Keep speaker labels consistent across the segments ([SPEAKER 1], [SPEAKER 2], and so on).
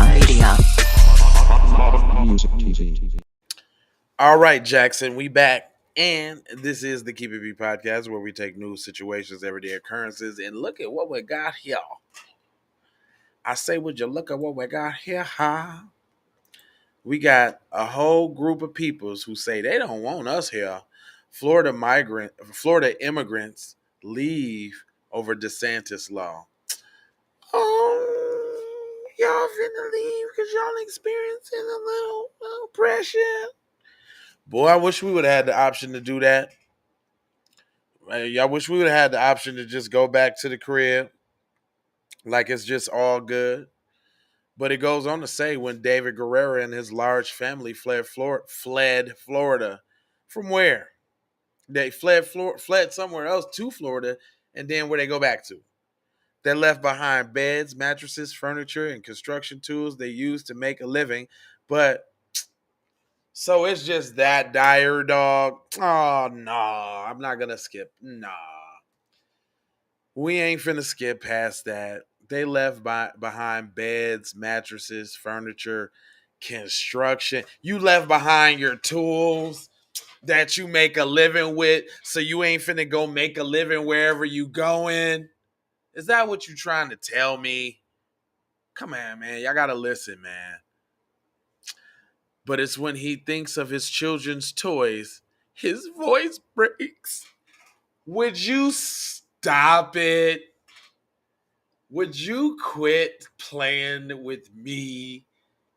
[SPEAKER 1] Media.
[SPEAKER 2] All right, Jackson, we back. And this is the Keep It B podcast where we take news situations, everyday occurrences, and look at what we got here. I say, would you look at what we got here, huh? We got a whole group of peoples who say they don't want us here. Florida immigrants leave over DeSantis law. Oh, y'all finna leave because y'all experiencing a little pressure. Boy, I wish we would have had the option to do that. I wish we would have had the option to just go back to the crib like it's just all good. But it goes on to say when David Guerra and his large family fled Florida. From where? They fled somewhere else to Florida, and then where they go back to? They left behind beds, mattresses, furniture, and construction tools they used to make a living. But so it's just that dire, dog. Oh, no. I'm not going to skip. Nah. We ain't finna skip past that. They left behind beds, mattresses, furniture, construction. You left behind your tools that you make a living with, so you ain't finna go make a living wherever you going. Is that what you trying to tell me? Come on, man. Y'all gotta listen, man. But it's when he thinks of his children's toys, his voice breaks. Would you stop it? Would you quit playing with me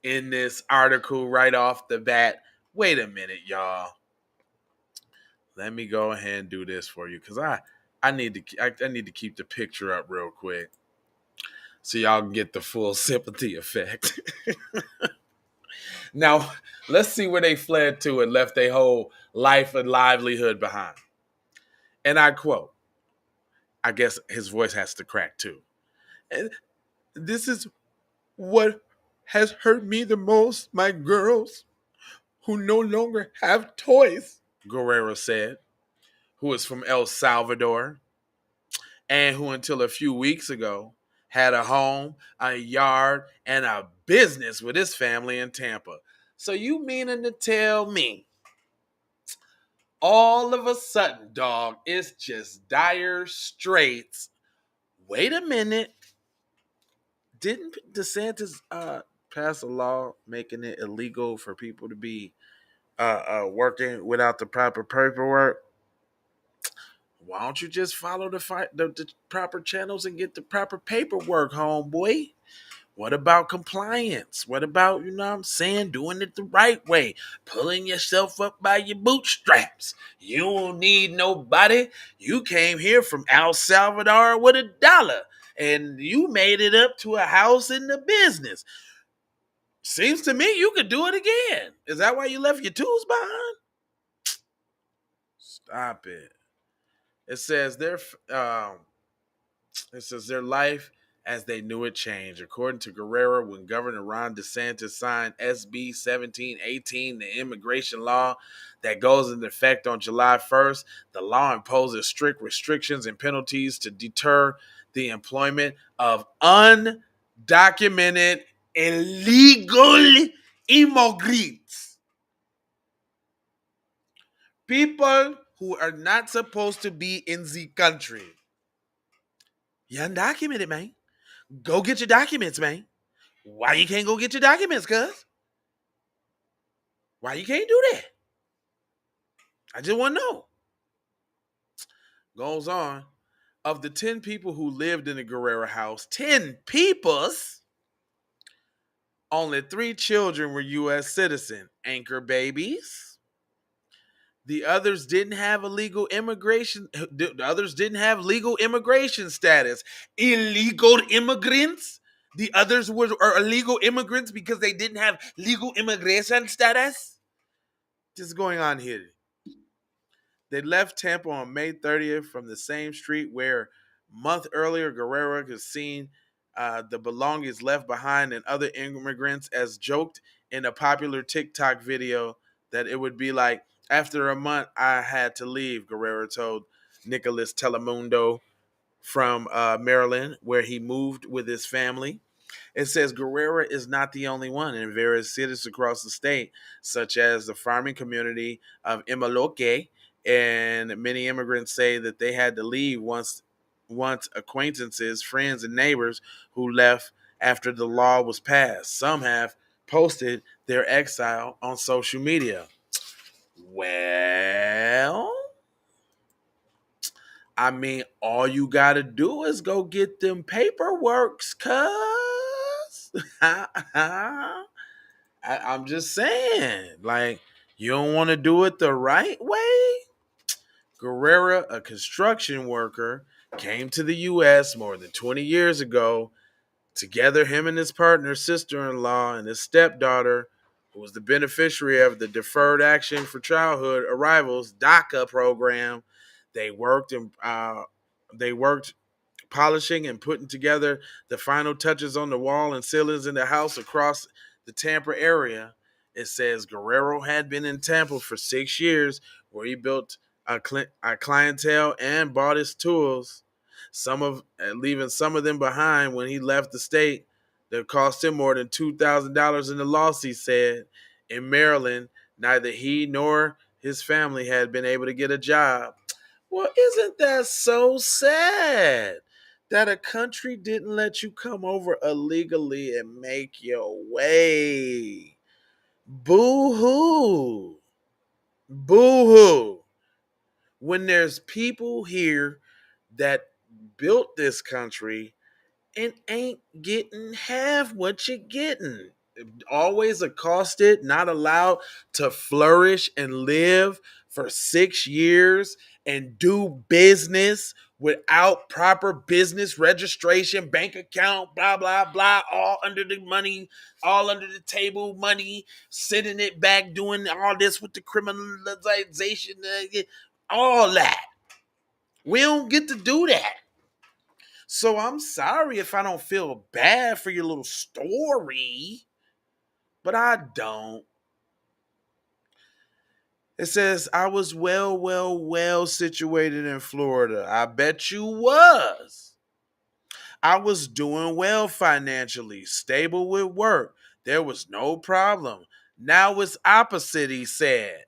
[SPEAKER 2] in this article right off the bat? Wait a minute, y'all. Let me go ahead and do this for you because I need to keep the picture up real quick so y'all can get the full sympathy effect. Now, let's see where they fled to and left their whole life and livelihood behind. And I quote, I guess his voice has to crack too. And this is what has hurt me the most, my girls, who no longer have toys, Guerrero said, who is from El Salvador, and who until a few weeks ago had a home, a yard, and a business with his family in Tampa. So you meaning to tell me all of a sudden, dog, it's just dire straits. Wait a minute. Didn't DeSantis pass a law making it illegal for people to be working without the proper paperwork? Why don't you just follow the proper channels and get the proper paperwork, homeboy? What about compliance? What about, you know what I'm saying, doing it the right way? Pulling yourself up by your bootstraps. You don't need nobody. You came here from El Salvador with $1, and you made it up to a house in the business. Seems to me you could do it again. Is that why you left your tools behind? Stop it. It says their life as they knew it changed. According to Guerrero, when Governor Ron DeSantis signed SB 1718, the immigration law that goes into effect on July 1st, the law imposes strict restrictions and penalties to deter the employment of undocumented illegal immigrants. People who are not supposed to be in the country. You're undocumented, man. Go get your documents, man. Why you can't go get your documents, cuz? Why you can't do that? I just want to know. Goes on. Of the 10 people who lived in the Guerrero house, 10 peoples, only 3 children were U.S. citizen anchor babies. The others didn't have legal immigration status. Illegal immigrants. The others are illegal immigrants because they didn't have legal immigration status. Just going on here. They left Tampa on May 30th from the same street where a month earlier Guerrero was seen the belongings left behind and other immigrants, as joked in a popular TikTok video that it would be like, after a month, I had to leave, Guerrero told Nicholas Telemundo from Maryland, where he moved with his family. It says Guerrero is not the only one in various cities across the state, such as the farming community of Imaloque, and many immigrants say that they had to leave once acquaintances, friends, and neighbors who left after the law was passed. Some have posted their exile on social media. Well, I mean, all you gotta do is go get them paperworks, cuz. I'm just saying, like, you don't want to do it the right way? Guerrera, a construction worker, came to the U.S. more than 20 years ago. Together, him and his partner, sister-in-law, and his stepdaughter, who was the beneficiary of the Deferred Action for Childhood Arrivals (DACA) program, they worked polishing and putting together the final touches on the wall and ceilings in the house across the Tampa area. It says Guerrero had been in Tampa for 6 years, where he built a clientele and bought his tools. Leaving some of them behind when he left the state. That cost him more than $2,000 in the loss, he said. In Maryland, neither he nor his family had been able to get a job. Well, isn't that so sad that a country didn't let you come over illegally and make your way? Boo hoo. Boo hoo. When there's people here that built this country and ain't getting half what you're getting. Always accosted, not allowed to flourish and live for 6 years and do business without proper business registration, bank account, blah, blah, blah, all under the money, all under the table money, sending it back, doing all this with the criminalization, all that. We don't get to do that. So I'm sorry if I don't feel bad for your little story, but I don't. It says, I was well situated in Florida. I bet you was. I was doing well financially, stable with work. There was no problem. Now it's opposite, he said.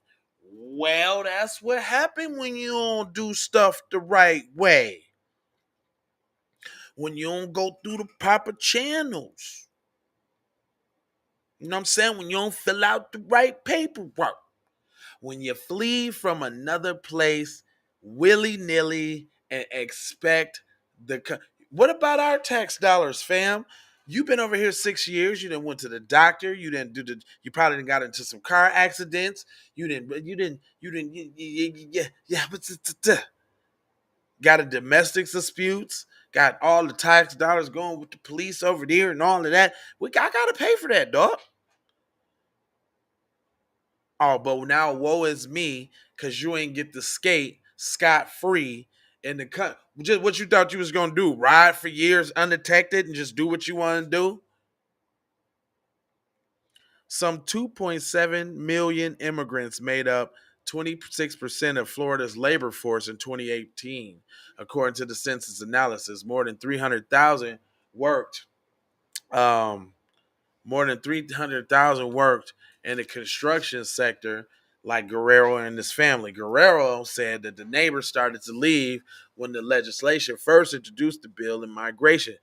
[SPEAKER 2] Well, that's what happened when you don't do stuff the right way. When you don't go through the proper channels. You know what I'm saying? When you don't fill out the right paperwork. When you flee from another place willy-nilly and expect what about our tax dollars, fam? You've been over here 6 years. You didn't went to the doctor. You didn't do the. You probably didn't got into some car accidents. Got a domestic disputes. Got all the tax dollars going with the police over there and all of that. I gotta pay for that, dog. Oh, but now woe is me, because you ain't get to skate scot-free in the cut. Just what you thought you was gonna do? Ride for years undetected and just do what you want to do? Some 2.7 million immigrants made up 26% of Florida's labor force in 2018, according to the census analysis. More than 300,000 worked. More than 300,000 worked in the construction sector, like Guerrero and his family. Guerrero said that the neighbors started to leave when the legislation first introduced the bill in migration,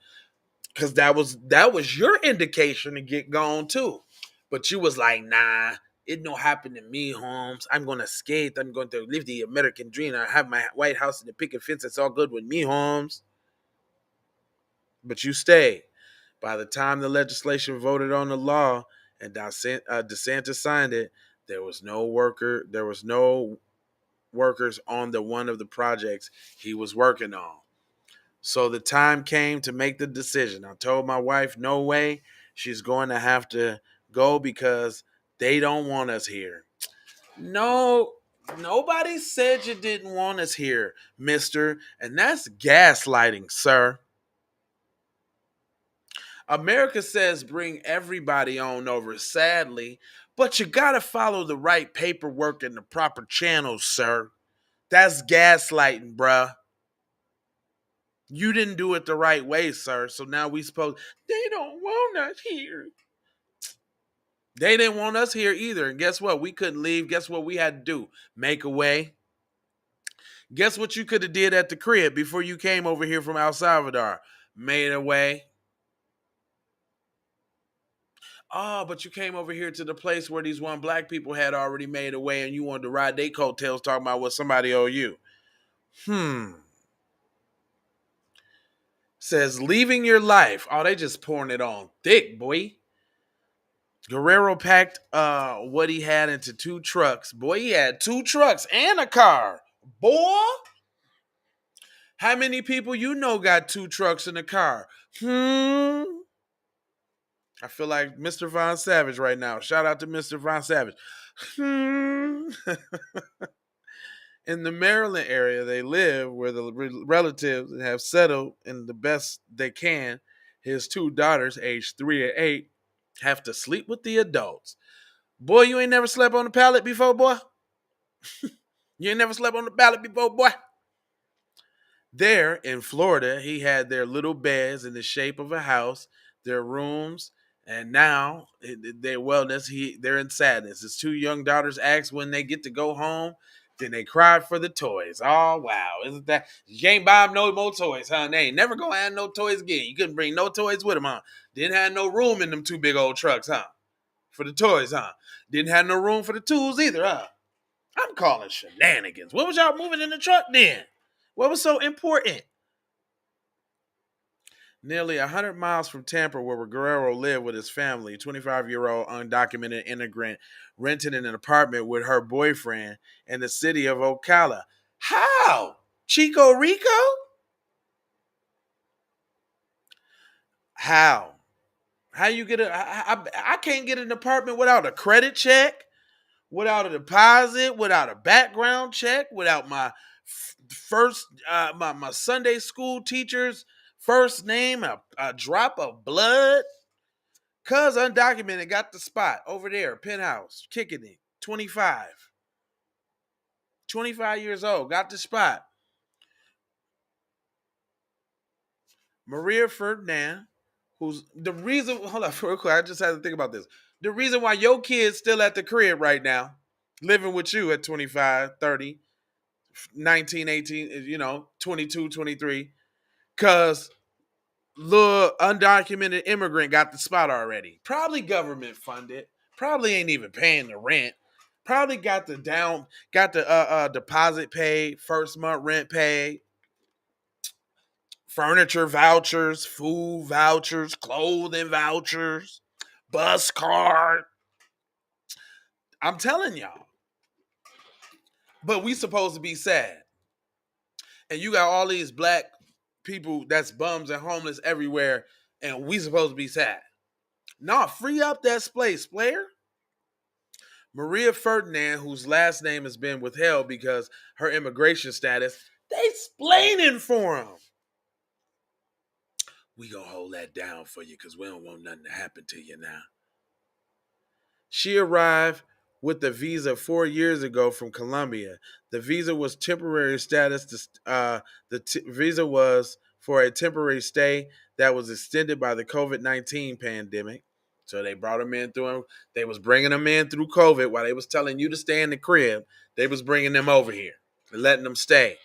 [SPEAKER 2] because that was your indication to get gone too. But you was like, nah, it don't happen to me, Holmes. I'm gonna skate. I'm going to live the American dream. I have my White House and the picket fence. It's all good with me, Holmes. But you stayed. By the time the legislation voted on the law and DeSantis signed it, there was no workers on the one of the projects he was working on. So the time came to make the decision. I told my wife, no way, she's going to have to go because they don't want us here. No, nobody said you didn't want us here, mister. And that's gaslighting, sir. America says bring everybody on over, sadly, but you gotta follow the right paperwork and the proper channels, sir. That's gaslighting, bruh. You didn't do it the right way, sir. So now we supposed they don't want us here. They didn't want us here either. And guess what? We couldn't leave. Guess what we had to do? Make a way. Guess what you could have did at the crib before you came over here from El Salvador? Made a way. Oh, but you came over here to the place where these one black people had already made a way and you wanted to ride their coattails talking about what somebody owe you. Says leaving your life. Oh, they just pouring it on thick, boy. Guerrero packed what he had into 2 trucks. Boy, he had 2 trucks and a car. Boy, how many people you know got 2 trucks and a car? I feel like Mr. Von Savage right now. Shout out to Mr. Von Savage. In the Maryland area they live, where the relatives have settled in the best they can, his 2 daughters, aged 3 and 8, have to sleep with the adults. Boy, you ain't never slept on the pallet before, boy? You ain't never slept on the pallet before, boy? There in Florida, he had their little beds in the shape of a house, their rooms, and now their wellness, they're in sadness. His 2 young daughters asked when they get to go home. Then they cried for the toys. Oh, wow. Isn't that? You can't buy them no more toys, huh? They ain't never gonna have no toys again. You couldn't bring no toys with them, huh? Didn't have no room in them 2 big old trucks, huh? For the toys, huh? Didn't have no room for the tools either, huh? I'm calling shenanigans. What was y'all moving in the truck then? What was so important? Nearly 100 miles from Tampa, where Guerrero lived with his family, 25-year-old undocumented immigrant rented an apartment with her boyfriend in the city of Ocala. How? Chico Rico? How? How you get I can't get an apartment without a credit check, without a deposit, without a background check, without my first my Sunday school teacher's first name, a drop of blood. Cuz undocumented got the spot over there, penthouse, kicking it, 25. 25 years old, got the spot. Maria Ferdinand, who's the reason, hold on, real quick, I just had to think about this. The reason why your kid's still at the crib right now, living with you at 25, 30, 19, 18, 22, 23, because little undocumented immigrant got the spot already. Probably government funded. Probably ain't even paying the rent. Probably got the deposit paid, first month rent paid, furniture vouchers, food vouchers, clothing vouchers, bus card. I'm telling y'all. But we supposed to be sad. And you got all these black people that's bums and homeless everywhere, and we supposed to be sad. Nah, free up that place, player. Maria Ferdinand, whose last name has been withheld because her immigration status, they splaining for him. We gonna hold that down for you because we don't want nothing to happen to you now. She arrived with the visa 4 years ago from Colombia. The visa was temporary status. Visa was for a temporary stay that was extended by the COVID-19 pandemic. So they brought them in through. They was bringing them in through COVID while they was telling you to stay in the crib. They was bringing them over here and letting them stay.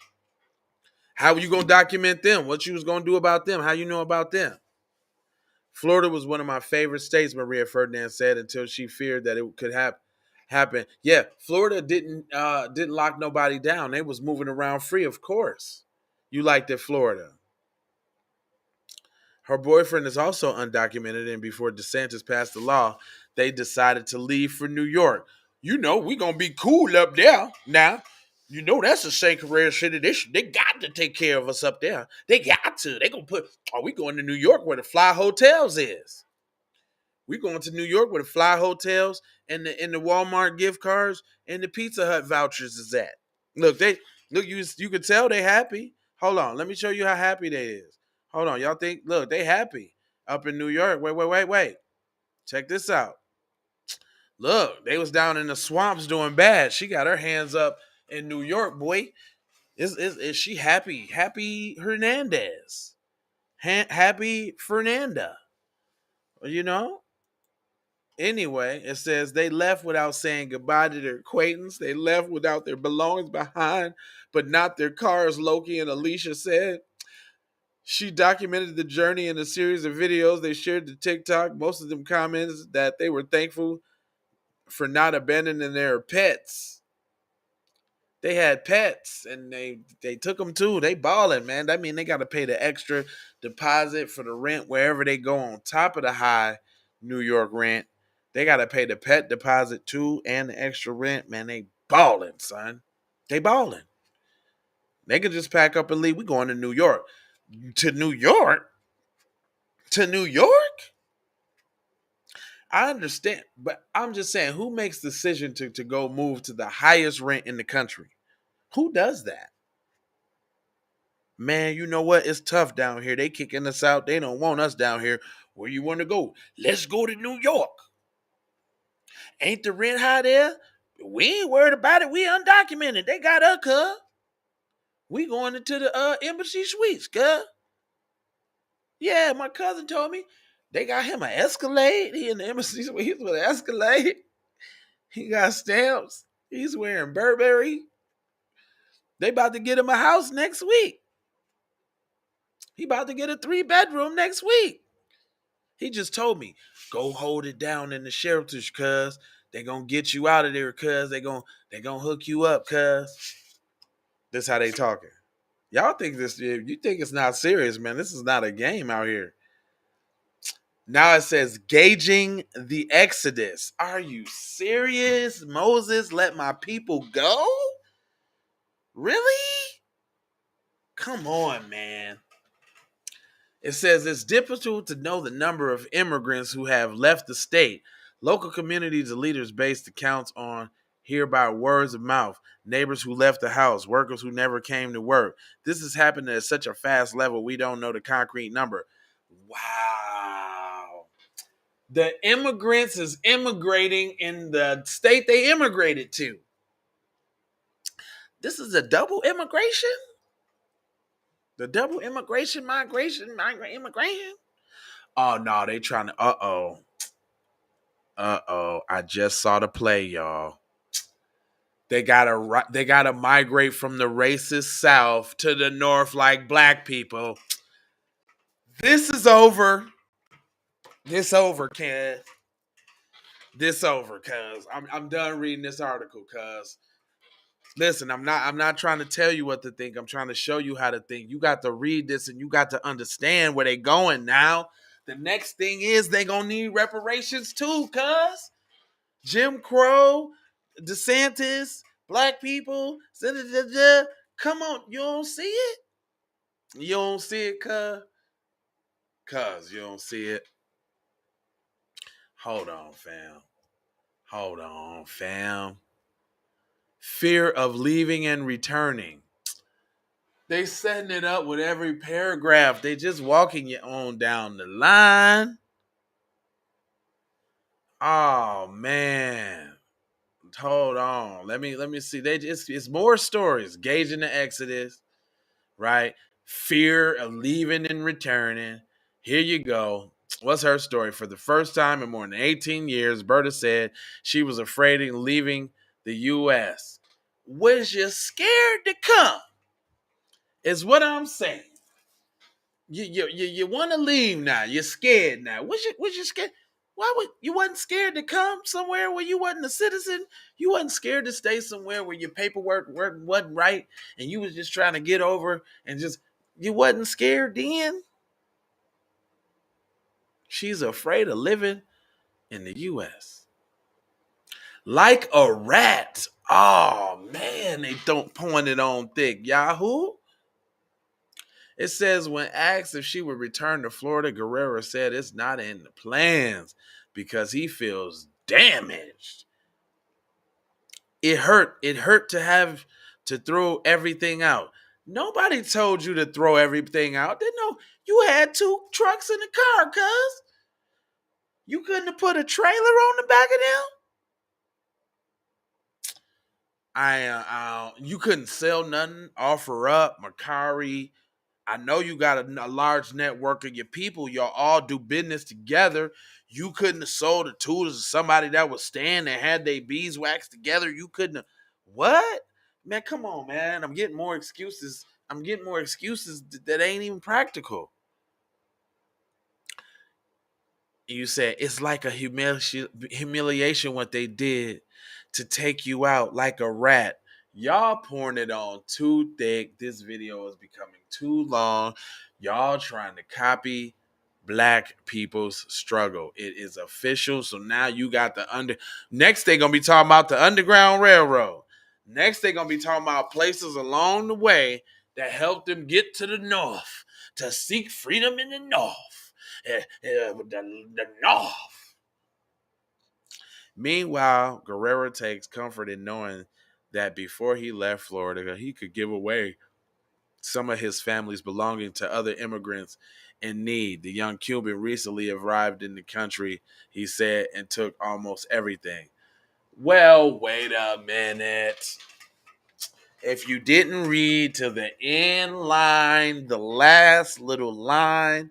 [SPEAKER 2] How were you gonna document them? What you was gonna do about them? How you know about them? Florida was one of my favorite states, Maria Ferdinand said, until she feared that it could happen. Yeah, Florida didn't lock nobody down. They was moving around free, of course. You liked it, Florida. Her boyfriend is also undocumented, and before DeSantis passed the law, they decided to leave for New York. We gonna be cool up there now. That's a St. Career city. They got to take care of us up there. They got to. They gonna we going to New York where the fly hotels is. We going to New York where the fly hotels and the Walmart gift cards and the Pizza Hut vouchers is at. You could tell they happy. Hold on, let me show you how happy they is. Hold on, y'all think? Look, they happy. up in New York. Wait. Check this out. Look, they was down in the swamps doing bad. She got her hands up in New York, boy. Is she happy? Happy Hernandez. Happy Fernanda. You know? Anyway, it says they left without saying goodbye to their acquaintance. They left without their belongings behind, but not their cars, Loki and Alicia said. She documented the journey in a series of videos they shared to TikTok. Most of them commented that they were thankful for not abandoning their pets. They had pets and they took them too. They balling, man. That mean they got to pay the extra deposit for the rent wherever they go on top of the high New York rent. They got to pay the pet deposit too and the extra rent. Man, they balling, son. They balling. They could just pack up and leave. We going to New York. To New York? To New York? I understand, but I'm just saying, who makes the decision to go move to the highest rent in the country? Who does that? Man, you know what? It's tough down here. They kicking us out. They don't want us down here. Where you want to go? Let's go to New York. Ain't the rent high there? We ain't worried about it. We undocumented. They got us, cuz. We going into the embassy suites, cuz. Yeah, my cousin told me they got him an Escalade. He in the embassy suites with an Escalade. He got stamps. He's wearing Burberry. They about to get him a house next week. He about to get a 3-bedroom next week. He just told me, go hold it down in the shelters, cuz. They gonna get you out of there, cuz. They gonna hook you up, cuz. This how they talking. Y'all think this, you think it's not serious, man. This is not a game out here. Now it says, gauging the exodus. Are you serious? Moses, let my people go? Really? Come on, man. It says it's difficult to know the number of immigrants who have left the state. Local communities and leaders base the counts on hereby words of mouth, neighbors who left the house, workers who never came to work. This is happening at such a fast level, we don't know the concrete number. Wow. The immigrants is immigrating in the state they immigrated to. This is a double immigration? The double immigration. Oh no, they trying to. I just saw the play, y'all. They gotta migrate from the racist South to the North like black people. This is over. This over, kid. This over, cuz. I'm done reading this article, cuz. Listen, I'm not trying to tell you what to think. I'm trying to show you how to think. You got to read this and you got to understand where they going now. The next thing is they gonna need reparations too, cuz. Jim Crow, DeSantis, black people. Come on, you don't see it? You don't see it, cuz? Cuz you don't see it. Hold on, fam. Hold on, fam. Fear of leaving and returning. They setting it up with every paragraph. They just walking you on down the line. Oh man. Hold on. Let me see. It's more stories. Gauging the exodus, right? Fear of leaving and returning. Here you go. What's her story? For the first time in more than 18 years, Berta said she was afraid of leaving the U.S. Was you scared to come? Is what I'm saying. You want to leave now. You're scared now. Was you scared? Why would you wasn't scared to come somewhere where you wasn't a citizen? You wasn't scared to stay somewhere where your paperwork wasn't right and you was just trying to get over and just you wasn't scared then? She's afraid of living in the US. Like a rat. Oh man, they don't point it on thick. Yahoo. It says when asked if she would return to Florida, Guerrero said it's not in the plans because he feels damaged. It hurt. It hurt to have to throw everything out. Nobody told you to throw everything out. Didn't know you had 2 trucks in the car, cuz. You couldn't have put a trailer on the back of them. You couldn't sell nothing, offer up, Macari. I know you got a large network of your people. Y'all all do business together. You couldn't have sold the tools to somebody that was staying and had their beeswax together. You couldn't have. What? Man, come on, man. I'm getting more excuses. That ain't even practical. You said it's like a humiliation what they did to take you out like a rat. Y'all pouring it on too thick. This video is becoming too long. Y'all trying to copy black people's struggle. It is official. So now you got next they gonna be talking about the Underground Railroad. Next they gonna be talking about places along the way that helped them get to the north to seek freedom in the north. The north. Meanwhile, Guerrero takes comfort in knowing that before he left Florida, he could give away some of his family's belongings to other immigrants in need. The young Cuban recently arrived in the country, he said, and took almost everything. Well, wait a minute. If you didn't read to the end line, the last little line,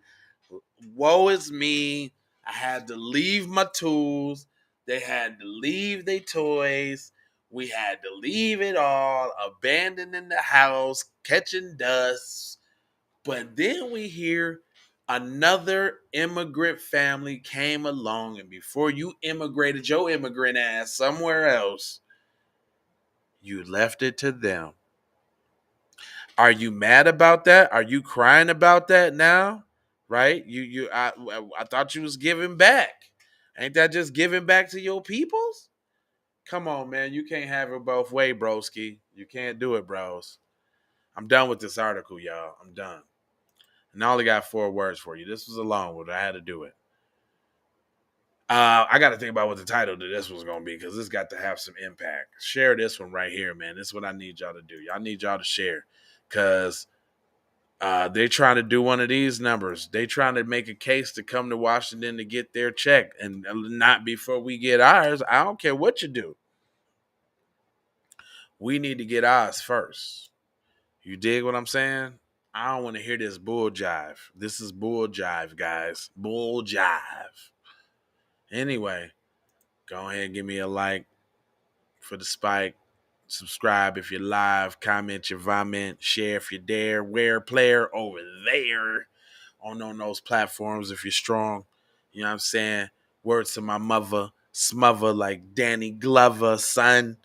[SPEAKER 2] woe is me. I had to leave my tools. They had to leave their toys. We had to leave it all, abandoning the house, catching dust. But then we hear another immigrant family came along, and before you immigrated your immigrant ass somewhere else, you left it to them. Are you mad about that? Are you crying about that now? Right? I thought you was giving back. Ain't that just giving back to your peoples? Come on, man. You can't have it both way, broski. You can't do it, bros. I'm done with this article, y'all. I'm done. And I only got 4 words for you. This was a long one. I had to do it. I got to think about what the title to this was going to be because this got to have some impact. Share this one right here, man. This is what I need y'all to do. Y'all need y'all to share because they trying to do one of these numbers. They trying to make a case to come to Washington to get their check and not before we get ours. I don't care what you do. We need to get ours first. You dig what I'm saying? I don't want to hear this bull jive. This is bull jive, guys. Bull jive. Anyway, go ahead and give me a like for the spike. Subscribe if you're live. Comment your vomit. Share if you're there. Wear player over there. On those platforms if you're strong. You know what I'm saying? Words to my mother. Smother like Danny Glover, son.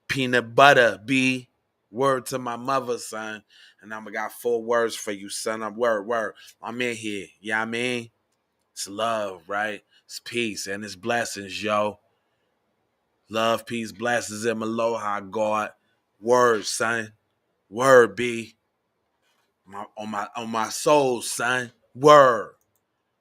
[SPEAKER 2] Peanut butter, B. Word to my mother, son. And I'm got 4 words for you, son. I'm word. I'm in here. You know what I mean? It's love, right? It's peace and it's blessings, yo. Love, peace, blessings, and aloha, God. Word, son. Word, B. On my soul, son. Word.